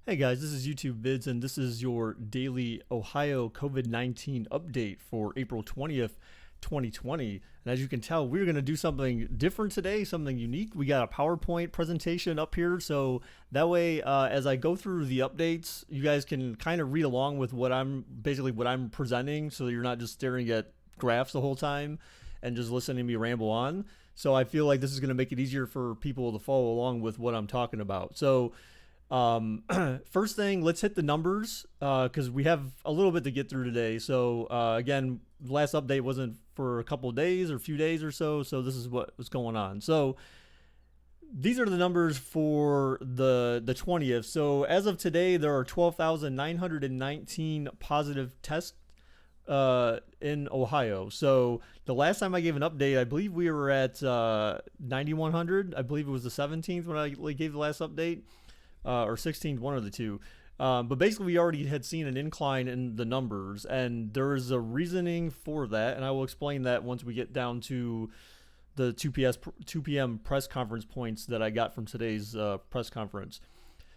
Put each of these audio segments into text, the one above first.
Hey guys, this is YouTube Vids, and this is your daily Ohio COVID-19 update for April 20th, 2020. And as you can tell, we're going to do something different today, something unique. We got a PowerPoint presentation up here, so that way, as I go through the updates, you guys can kind of read along with what I'm presenting, so that you're not just staring at graphs the whole time and just listening to me ramble on. So I feel like this is going to make it easier for people to follow along with what I'm talking about. So first thing, let's hit the numbers because we have a little bit to get through today. So again, the last update wasn't for a couple of days or a few days or so. So this is what was going on. So these are the numbers for the 20th. So as of today, there are 12,919 positive tests in Ohio. So the last time I gave an update, I believe we were at 9,100. I believe it was the 17th when I gave the last update, or 16th, one of the two. But basically, we already had seen an incline in the numbers, and there is a reasoning for that, and I will explain that once we get down to the 2 p.m. press conference points that I got from today's press conference.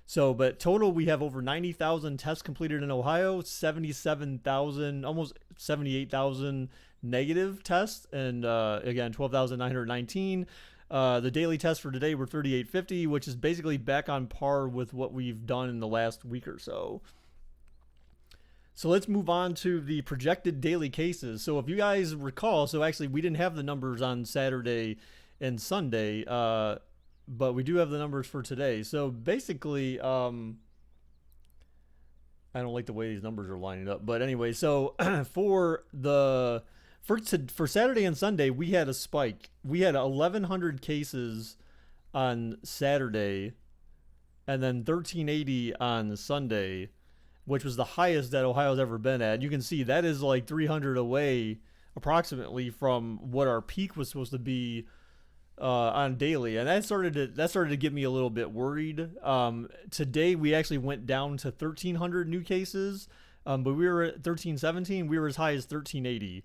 So, but total, we have over 90,000 tests completed in Ohio, 77,000, almost 78,000 negative tests, and again, 12,919. The daily tests for today were 3,850, which is basically back on par with what we've done in the last week or so. So let's move on to the projected daily cases. So if you guys recall, so actually we didn't have the numbers on Saturday and Sunday, but we do have the numbers for today. So basically, I don't like the way these numbers are lining up. But anyway, so for Saturday and Sunday, we had a spike. We had 1,100 cases on Saturday, and then 1,380 on Sunday, which was the highest that Ohio's ever been at. You can see that is like 300 away, approximately, from what our peak was supposed to be on daily, and that started to get me a little bit worried. Today we actually went down to 1,300 new cases, but we were at 1,317. We were as high as 1,380.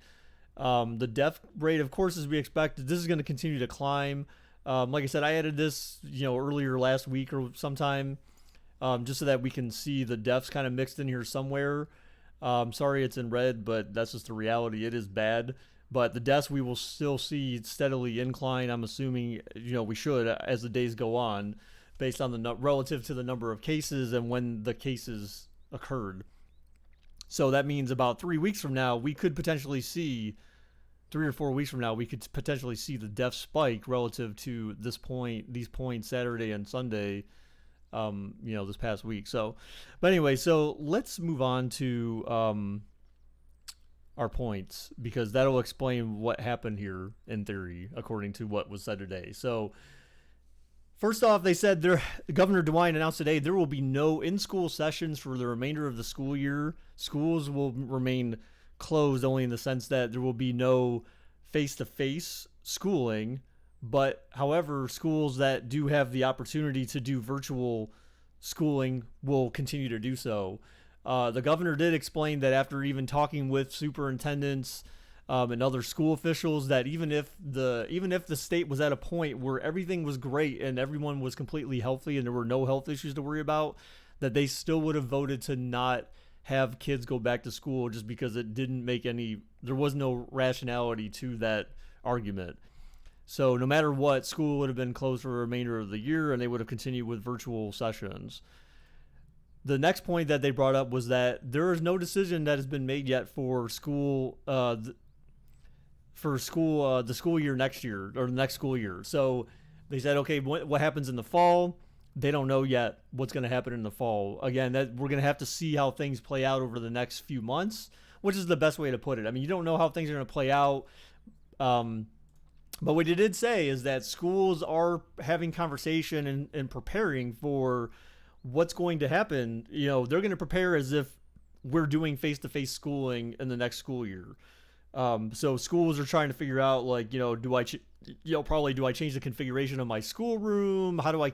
The death rate, of course, as we expected, this is going to continue to climb. Like I said, I added this, earlier last week or sometime, just so that we can see the deaths kind of mixed in here somewhere. Sorry it's in red, but that's just the reality. It is bad. But the deaths we will still see steadily incline. I'm assuming, we should as the days go on, based on the relative to the number of cases and when the cases occurred. So that means about 3 weeks from now, we could potentially see 3 or 4 weeks from now, we could potentially see the death spike relative to these points Saturday and Sunday, this past week. So, but anyway, so let's move on to our points, because that'll explain what happened here in theory, according to what was said today. So, first off, they said Governor DeWine announced today there will be no in-school sessions for the remainder of the school year. Schools will remain closed only in the sense that there will be no face-to-face schooling. But however, schools that do have the opportunity to do virtual schooling will continue to do so. The governor did explain that after even talking with superintendents and other school officials, that even if the state was at a point where everything was great and everyone was completely healthy and there were no health issues to worry about, that they still would have voted to not have kids go back to school, just because there was no rationality to that argument. So no matter what, school would have been closed for the remainder of the year, and they would have continued with virtual sessions. The next point that they brought up was that there is no decision that has been made yet for the school year next year, or the next school year. So they said, okay, what happens in the fall? They don't know yet what's going to happen in the fall. Again, that we're going to have to see how things play out over the next few months, which is the best way to put it. I mean, you don't know how things are going to play out. But what they did say is that schools are having conversation and preparing for what's going to happen. They're going to prepare as if we're doing face-to-face schooling in the next school year. So schools are trying to figure out, like, do I change the configuration of my schoolroom? How do I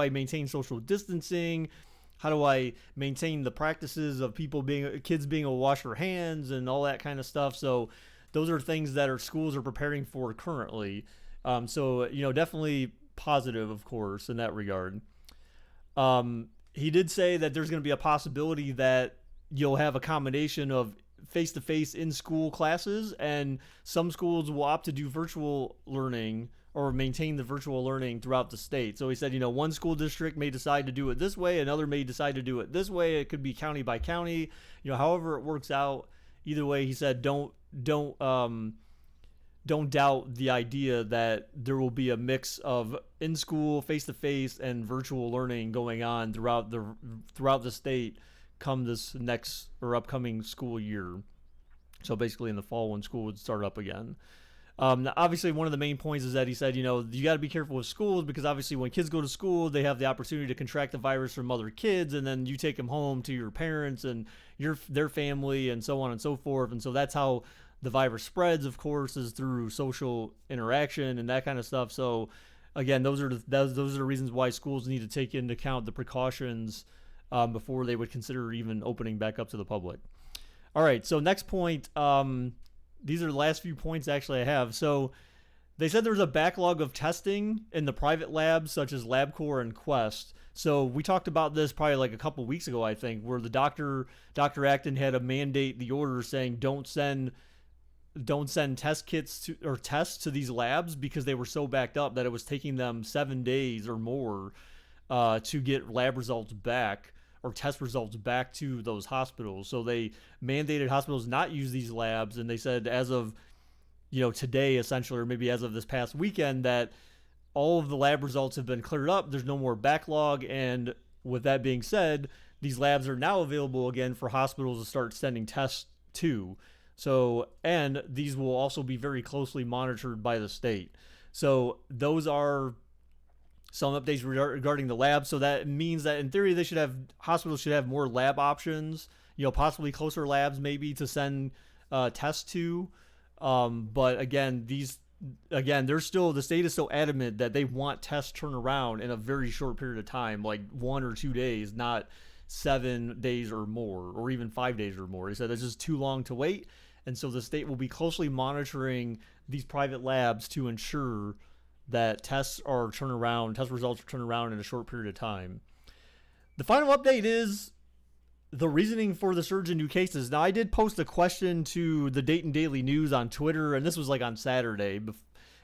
maintain social distancing? How do I maintain the practices of kids being able to wash their hands and all that kind of stuff? So those are things that our schools are preparing for currently. So definitely positive, of course, in that regard. he did say that there's going to be a possibility that you'll have a combination of face-to-face in-school classes, and some schools will opt to do virtual learning or maintain the virtual learning throughout the state. So he said, one school district may decide to do it this way, another may decide to do it this way. It could be county by county, however it works out. Either way, he said, don't doubt the idea that there will be a mix of in-school, face-to-face, and virtual learning going on throughout the state come this next or upcoming school year. So basically in the fall when school would start up again. Now obviously, one of the main points is that he said, you got to be careful with schools because obviously when kids go to school, they have the opportunity to contract the virus from other kids, and then you take them home to your parents and their family and so on and so forth. And so that's how the virus spreads, of course, is through social interaction and that kind of stuff. So again, those are the reasons why schools need to take into account the precautions before they would consider even opening back up to the public. All right, so next point. These are the last few points actually I have. So they said there's a backlog of testing in the private labs such as LabCorp and Quest. So we talked about this probably like a couple weeks ago, I think, where the Dr. Acton had to mandate the order saying don't send test kits or tests to these labs because they were so backed up that it was taking them 7 days or more to get lab results back or test results back to those hospitals. So they mandated hospitals not use these labs, and they said as of today essentially, or maybe as of this past weekend, that all of the lab results have been cleared up. There's no more backlog, and with that being said, these labs are now available again for hospitals to start sending tests to. So, and these will also be very closely monitored by the state. So those are some updates regarding the lab. So that means that in theory, hospitals should have more lab options, possibly closer labs maybe to send tests to. But again, the state is so adamant that they want tests turned around in a very short period of time, like 1 or 2 days, not 7 days or more, or even 5 days or more. They said it's just too long to wait. And so the state will be closely monitoring these private labs to ensure that test results are turned around in a short period of time. The final update is the reasoning for the surge in new cases. Now, I did post a question to the Dayton Daily News on Twitter, and this was like on Saturday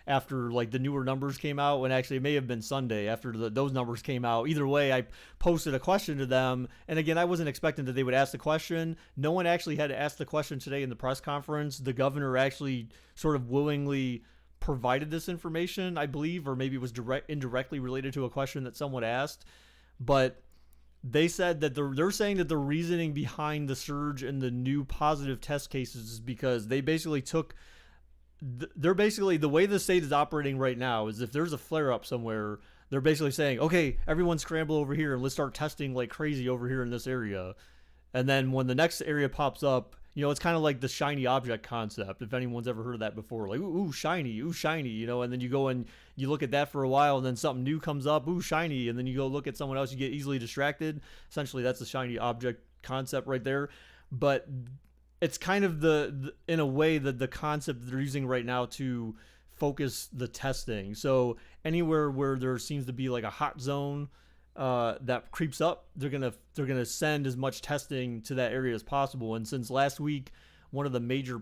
after like the newer numbers came out, and actually it may have been Sunday after those numbers came out. Either way, I posted a question to them, and again, I wasn't expecting that they would ask the question. No one actually had to ask the question today in the press conference. The governor actually sort of willingly provided this information, I believe, or maybe it was indirectly related to a question that someone asked. But they said that they're saying that the reasoning behind the surge in the new positive test cases is because they basically the way the state is operating right now is if there's a flare up somewhere, they're basically saying, okay, everyone scramble over here and let's start testing like crazy over here in this area. And then when the next area pops up, it's kind of like the shiny object concept. If anyone's ever heard of that before, like, ooh, shiny, and then you go and you look at that for a while, and then something new comes up, ooh, shiny, and then you go look at someone else, you get easily distracted. Essentially, that's the shiny object concept right there. But it's kind of in a way, the concept that they're using right now to focus the testing. So anywhere where there seems to be like a hot zone that creeps up, they're gonna send as much testing to that area as possible. And since last week, one of the major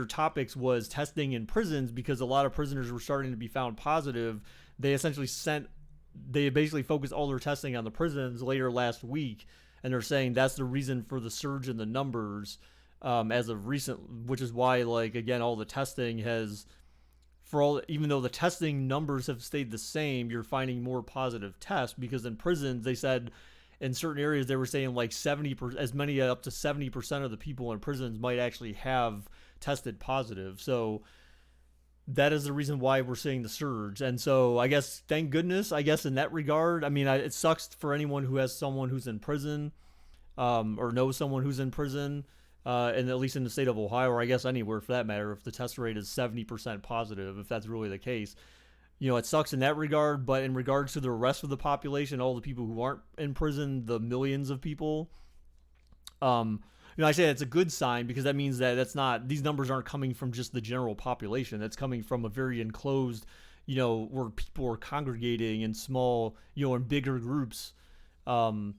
topics was testing in prisons, because a lot of prisoners were starting to be found positive. They basically focused all their testing on the prisons later last week, and they're saying that's the reason for the surge in the numbers as of recent, which is why, like, again, all the testing has, even though the testing numbers have stayed the same, you're finding more positive tests, because in prisons, they said in certain areas, they were saying like 70%, as many up to 70% of the people in prisons might actually have tested positive. So that is the reason why we're seeing the surge. And so I guess, thank goodness, I guess in that regard, I mean, it sucks for anyone who has someone who's in prison or knows someone who's in prison. And at least in the state of Ohio, or I guess anywhere for that matter, if the test rate is 70% positive, if that's really the case, it sucks in that regard. But in regards to the rest of the population, all the people who aren't in prison, the millions of people, I say it's a good sign, because that means that these numbers aren't coming from just the general population. That's coming from a very enclosed, where people were congregating in small, in bigger groups. Um,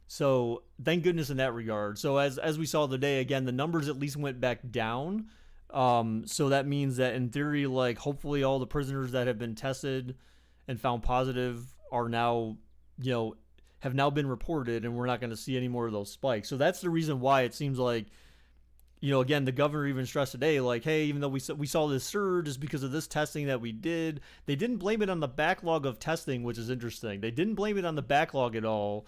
so thank goodness in that regard. So as we saw today, again, the numbers at least went back down. So that means that in theory, like hopefully all the prisoners that have been tested and found positive are now, you know, have now been reported, and we're not going to see any more of those spikes. So that's the reason why it seems like, again, the governor even stressed today, like, hey, even though we saw this surge is because of this testing that we did. They didn't blame it on the backlog of testing, which is interesting. They didn't blame it on the backlog at all.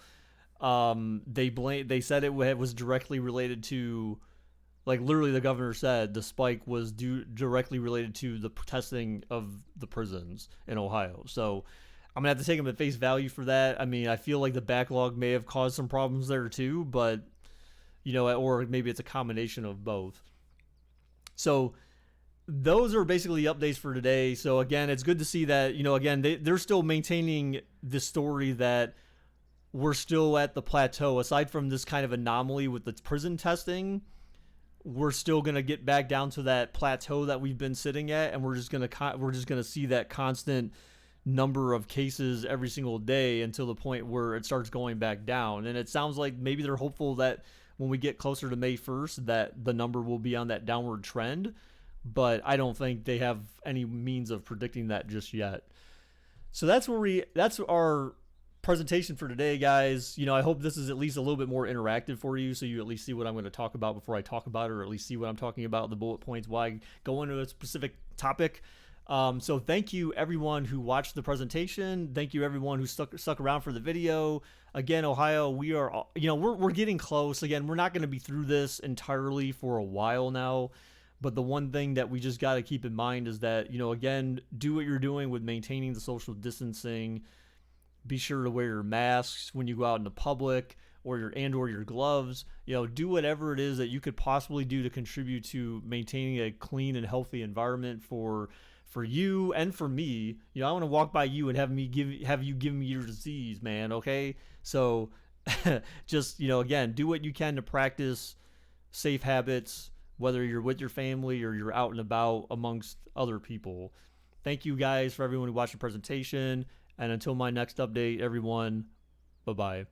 They said it was directly related to, like, literally the governor said the spike was directly related to the testing of the prisons in Ohio. So I'm gonna have to take them at face value for that. I mean, I feel like the backlog may have caused some problems there too, but or maybe it's a combination of both. So those are basically the updates for today. So again, it's good to see that, again, they're still maintaining the story that we're still at the plateau. Aside from this kind of anomaly with the prison testing, we're still going to get back down to that plateau that we've been sitting at, and we're just going to see that constant number of cases every single day until the point where it starts going back down. And it sounds like maybe they're hopeful that when we get closer to May 1st that the number will be on that downward trend, but I don't think they have any means of predicting that just yet. So that's our presentation for today, guys. I hope this is at least a little bit more interactive for you, so you at least see what I'm going to talk about before I talk about it, or at least see what I'm talking about, the bullet points, why I go into a specific topic. So thank you everyone who watched the presentation. Thank you everyone who stuck around for the video. Again, Ohio, we are, we're getting close. Again, we're not going to be through this entirely for a while now. But the one thing that we just got to keep in mind is that, again, do what you're doing with maintaining the social distancing. Be sure to wear your masks when you go out in the public, or your gloves. Do whatever it is that you could possibly do to contribute to maintaining a clean and healthy environment for you and for me. I want to walk by you and have you give me your disease, man. Okay, so just again, do what you can to practice safe habits, whether you're with your family or you're out and about amongst other people. Thank you guys for everyone who watched the presentation, and until my next update, everyone, bye bye.